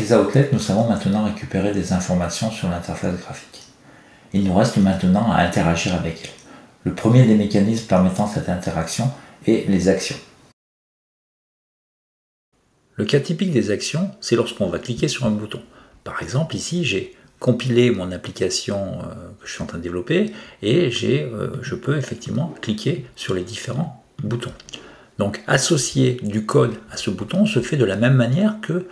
les outlets, nous savons maintenant récupérer des informations sur l'interface graphique. Il nous reste maintenant à interagir avec elle. Le premier des mécanismes permettant cette interaction est les actions. Le cas typique des actions, c'est lorsqu'on va cliquer sur un bouton. Par exemple, ici, j'ai compilé mon application que je suis en train de développer et je peux effectivement cliquer sur les différents boutons. Donc, associer du code à ce bouton se fait de la même manière que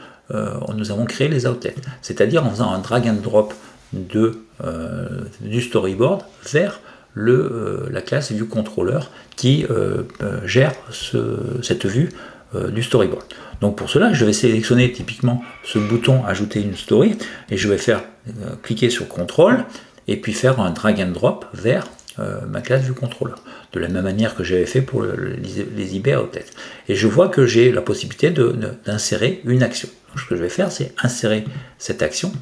nous avons créé les outlets, c'est-à-dire en faisant un drag and drop du storyboard vers la classe ViewController qui gère cette vue du storyboard. Donc pour cela, je vais sélectionner typiquement ce bouton ajouter une story et je vais faire cliquer sur contrôle et puis faire un drag and drop vers ma classe ViewController, de la même manière que j'avais fait pour les eBay Outlets. Et je vois que j'ai la possibilité d'insérer une action. Donc, ce que je vais faire, c'est insérer cette action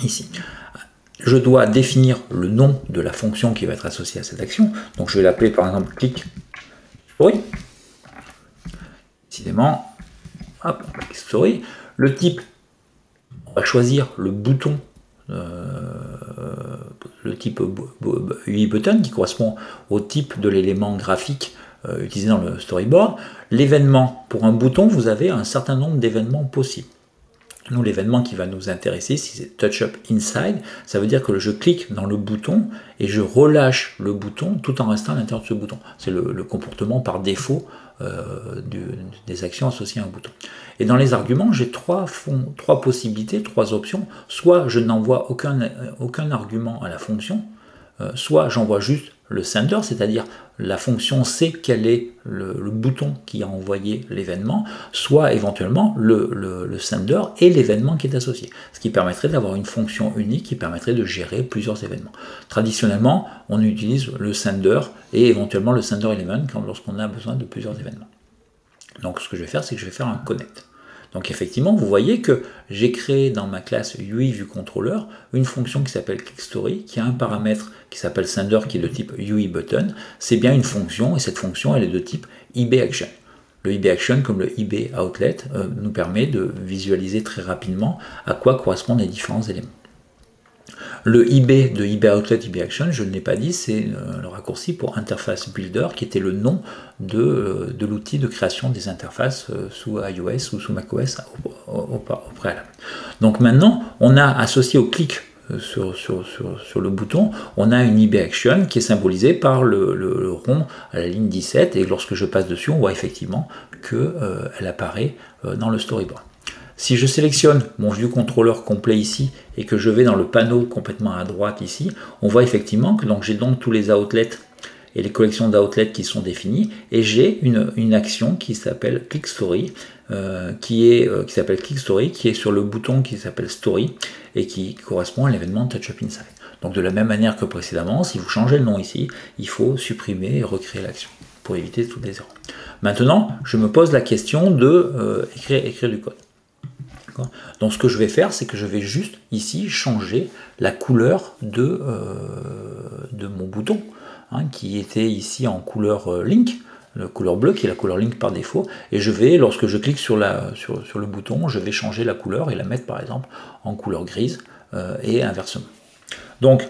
ici. Je dois définir le nom de la fonction qui va être associée à cette action. Donc je vais l'appeler par exemple click story. Décidément, hop, click story. Le type, on va choisir le bouton, le type UI button qui correspond au type de l'élément graphique utilisé dans le storyboard. L'événement, pour un bouton, vous avez un certain nombre d'événements possibles. Nous, l'événement qui va nous intéresser, si c'est Touch Up Inside, ça veut dire que je clique dans le bouton et je relâche le bouton tout en restant à l'intérieur de ce bouton. C'est le comportement par défaut des actions associées à un bouton. Et dans les arguments, j'ai trois possibilités, trois options. Soit je n'envoie aucun argument à la fonction, soit j'envoie juste le sender, c'est-à-dire la fonction sait quel est le bouton qui a envoyé l'événement, soit éventuellement le sender et l'événement qui est associé. Ce qui permettrait d'avoir une fonction unique qui permettrait de gérer plusieurs événements. Traditionnellement, on utilise le sender et éventuellement le sender element lorsqu'on a besoin de plusieurs événements. Donc ce que je vais faire, c'est que je vais faire un connect. Donc effectivement, vous voyez que j'ai créé dans ma classe UI ViewController une fonction qui s'appelle ClickStory, qui a un paramètre qui s'appelle Sender, qui est de type UI Button. C'est bien une fonction, et cette fonction, elle est de type eBay Action. Le eBay Action, comme le eBay Outlet, nous permet de visualiser très rapidement à quoi correspondent les différents éléments. Le eBay de eBay Outlet, eBay Action, je ne l'ai pas dit, c'est le raccourci pour Interface Builder, qui était le nom de l'outil de création des interfaces sous iOS ou sous macOS au préalable. Donc maintenant, on a associé au clic sur le bouton, on a une eBay Action qui est symbolisée par le rond à la ligne 17, et lorsque je passe dessus, on voit effectivement qu'elle apparaît dans le storyboard. Si je sélectionne mon ViewController complet ici et que je vais dans le panneau complètement à droite ici, on voit effectivement que j'ai donc tous les outlets et les collections d'outlets qui sont définies et j'ai une action qui s'appelle ClickStory qui est sur le bouton qui s'appelle Story et qui correspond à l'événement Touch Up Inside. Donc de la même manière que précédemment, si vous changez le nom ici, il faut supprimer et recréer l'action pour éviter toutes les erreurs. Maintenant, je me pose la question de écrire du code. Donc ce que je vais faire, c'est que je vais juste ici changer la couleur de mon bouton, qui était ici en couleur Link, la couleur bleue qui est la couleur Link par défaut, et je vais, lorsque je clique sur le bouton, je vais changer la couleur et la mettre par exemple en couleur grise et inversement. Donc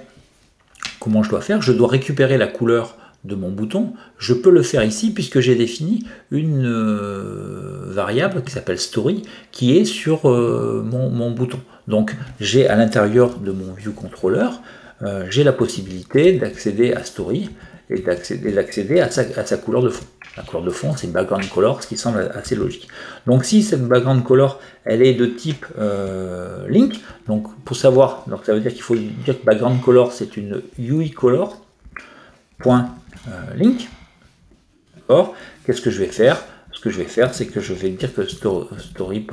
comment je dois faire? Je dois récupérer la couleur de mon bouton. Je peux le faire ici puisque j'ai défini une variable qui s'appelle story qui est sur mon bouton. Donc j'ai à l'intérieur de mon ViewController, j'ai la possibilité d'accéder à story et d'accéder à sa couleur de fond. La couleur de fond, c'est une background color, ce qui semble assez logique. Donc si cette background color, elle est de type link, donc pour savoir, donc ça veut dire qu'il faut dire que background color, c'est une UI color .link. D'accord. Qu'est-ce que je vais faire? Ce que je vais faire, c'est que je vais dire que story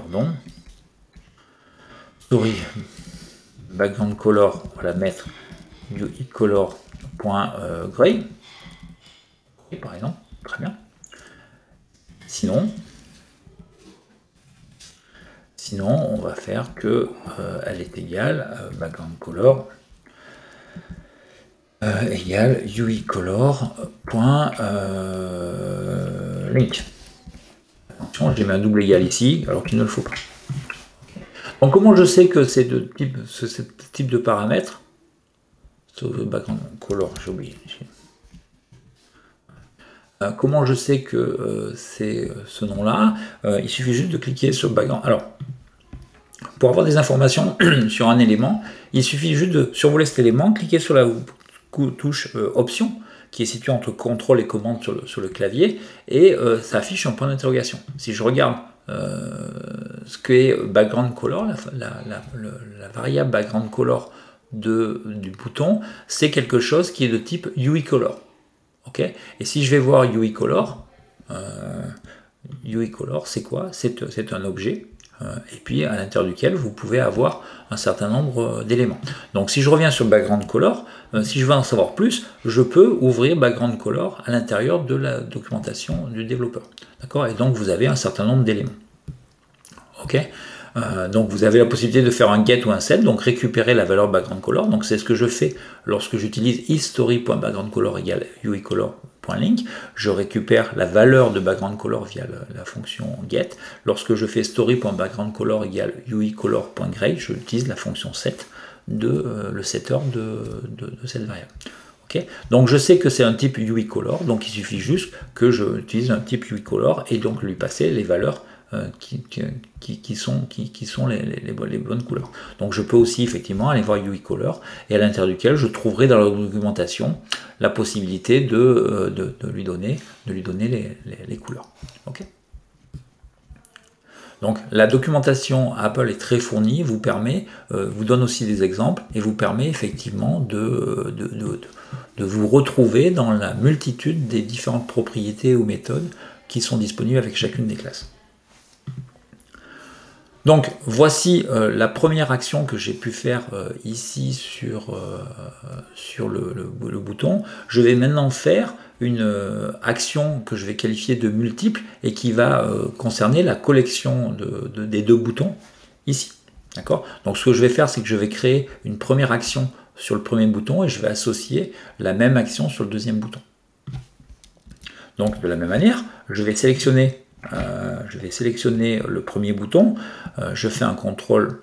background color, on va la mettre UI color.gray par exemple. Très bien. Sinon, on va faire que elle est égale background color égale uicolor.link. Attention, j'ai mis un double égal ici, alors qu'il ne le faut pas. Donc comment je sais que c'est ce type de paramètres? Background color, j'ai oublié. Comment je sais que c'est ce nom-là? Il suffit juste de cliquer sur background. Alors, pour avoir des informations sur un élément, il suffit juste de survoler cet élément, cliquer sur la touche option, qui est située entre contrôle et commande sur le clavier, et ça affiche un point d'interrogation. Si je regarde ce qu'est background color, la variable background color du bouton, c'est quelque chose qui est de type UI color. Okay, et si je vais voir UI color, c'est quoi? C'est un objet, et puis à l'intérieur duquel vous pouvez avoir un certain nombre d'éléments. Donc si je reviens sur background color, si je veux en savoir plus, je peux ouvrir background color à l'intérieur de la documentation du développeur. D'accord? Et donc vous avez un certain nombre d'éléments. Ok? Donc vous avez la possibilité de faire un get ou un set, donc récupérer la valeur background color. Donc c'est ce que je fais lorsque j'utilise history.backgroundcolor égale uicolor.link. Je récupère la valeur de background color via la fonction get. Lorsque je fais story.backgroundcolor égale uicolor.grade, je utilise la fonction set le setter de cette variable. Okay, donc je sais que c'est un type uicolor, donc il suffit juste que j'utilise un type uicolor et donc lui passer les valeurs qui sont les bonnes couleurs. Donc je peux aussi effectivement aller voir uicolor et à l'intérieur duquel je trouverai dans la documentation la possibilité de lui donner les couleurs. Okay. Donc la documentation Apple est très fournie, vous donne aussi des exemples et vous permet effectivement de vous retrouver dans la multitude des différentes propriétés ou méthodes qui sont disponibles avec chacune des classes. Donc voici la première action que j'ai pu faire ici sur le bouton. Je vais maintenant faire une action que je vais qualifier de multiple et qui va concerner la collection des deux boutons ici. D'accord? Donc ce que je vais faire, c'est que je vais créer une première action sur le premier bouton et je vais associer la même action sur le deuxième bouton. Donc de la même manière, je vais sélectionner le premier bouton, je fais un contrôle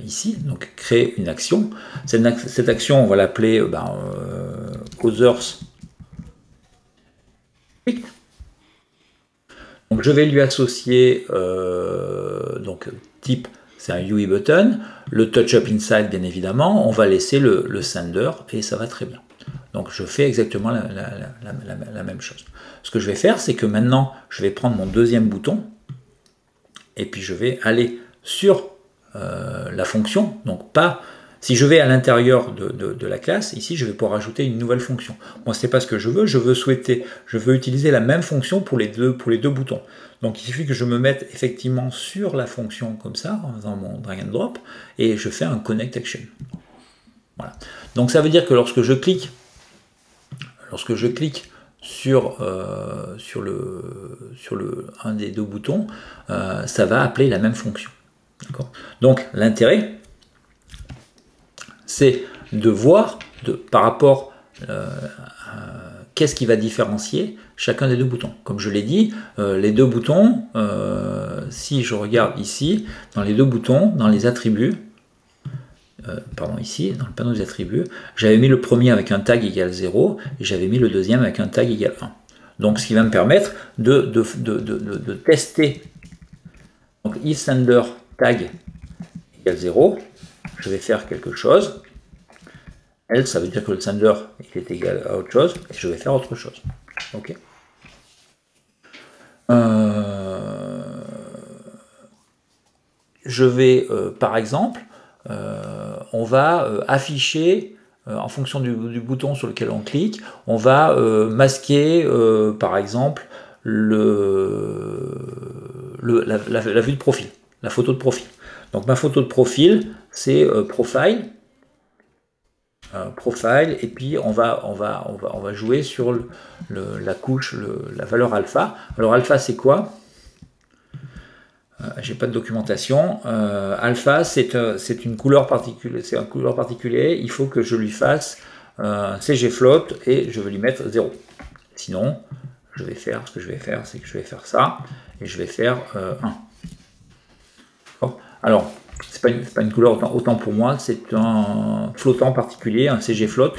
ici, donc créer une action. Cette action, on va l'appeler others. Donc je vais lui associer donc type, c'est un UI button, le touch up inside bien évidemment, on va laisser le sender et ça va très bien. Donc je fais exactement la même chose. Ce que je vais faire, c'est que maintenant, je vais prendre mon deuxième bouton, et puis je vais aller sur la fonction, donc pas, si je vais à l'intérieur de la classe, ici je vais pouvoir ajouter une nouvelle fonction. Moi c'est pas ce que je veux utiliser la même fonction pour les deux boutons. Donc il suffit que je me mette effectivement sur la fonction comme ça, en faisant mon drag and drop, et je fais un connect action. Voilà. Donc ça veut dire que lorsque je clique sur un des deux boutons, ça va appeler la même fonction. Donc l'intérêt, c'est de voir par rapport qu'est-ce qui va différencier chacun des deux boutons. Comme je l'ai dit, les deux boutons, si je regarde ici, dans les deux boutons, dans les attributs, ici, dans le panneau des attributs, j'avais mis le premier avec un tag égal 0 et j'avais mis le deuxième avec un tag égal 1. Donc ce qui va me permettre de tester. Donc if sender tag égale 0, je vais faire quelque chose. Else, ça veut dire que le sender est égal à autre chose et je vais faire autre chose. Ok. Je vais, par exemple, on va afficher, en fonction du bouton sur lequel on clique, on va masquer, par exemple, la vue de profil, la photo de profil. Donc ma photo de profil, c'est profile, et puis on va jouer sur la couche, la valeur alpha. Alors alpha, c'est quoi? J'ai pas de documentation. Alpha, c'est une couleur particulière, c'est un couleur particulier. Il faut que je lui fasse CG float et je vais lui mettre 0. Sinon, ce que je vais faire, c'est que je vais faire ça et je vais faire 1. Alors, c'est pas une couleur autant pour moi, c'est un flottant particulier, un CG float.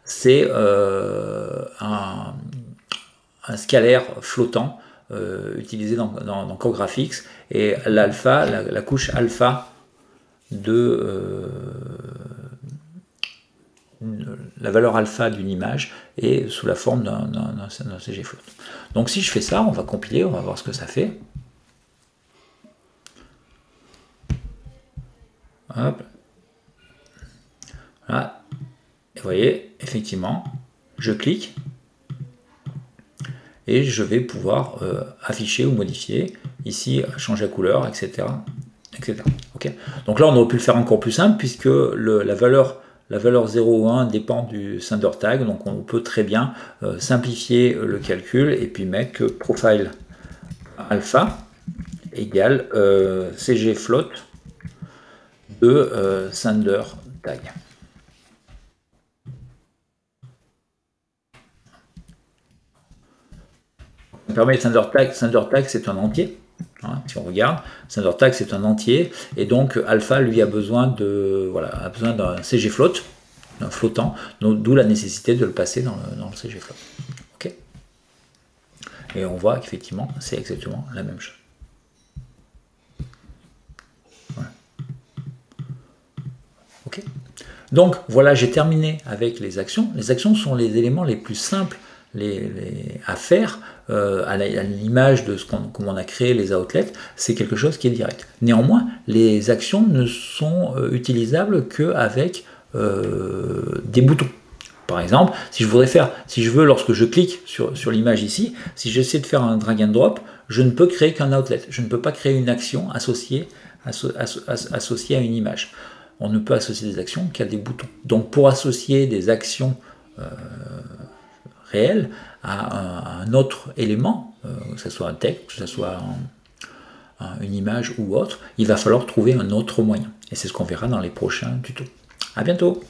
C'est un scalaire flottant utilisé dans CoreGraphics, et l'alpha, la couche alpha de la valeur alpha d'une image est sous la forme d'un CG float. Donc si je fais ça, on va compiler, on va voir ce que ça fait. Hop. Voilà. Et vous voyez, effectivement, je clique et je vais pouvoir afficher ou modifier, ici, changer la couleur, etc. etc. Okay. Donc là, on aurait pu le faire encore plus simple, puisque la valeur 0 ou 1 dépend du sender tag, donc on peut très bien simplifier le calcul et puis mettre que profile alpha égale CG float de sender tag. Ça permet sender tag c'est un entier. Hein, si on regarde, sender tag c'est un entier, et donc alpha lui a besoin d'un CG float, d'un flottant, d'où la nécessité de le passer dans le CG float. Okay. Et on voit qu'effectivement c'est exactement la même chose. Voilà. Okay. Donc voilà, j'ai terminé avec les actions. Les actions sont les éléments les plus simples à faire à l'image de comment on a créé les outlets. C'est quelque chose qui est direct. Néanmoins, les actions ne sont utilisables qu'avec des boutons. Par exemple, si je veux, lorsque je clique sur l'image ici, si j'essaie de faire un drag and drop, je ne peux créer qu'un outlet. Je ne peux pas créer une action associée à une image. On ne peut associer des actions qu'à des boutons. Donc pour associer des actions réelles à un autre élément, que ce soit un texte, que ce soit une image ou autre, il va falloir trouver un autre moyen. Et c'est ce qu'on verra dans les prochains tutos. À bientôt!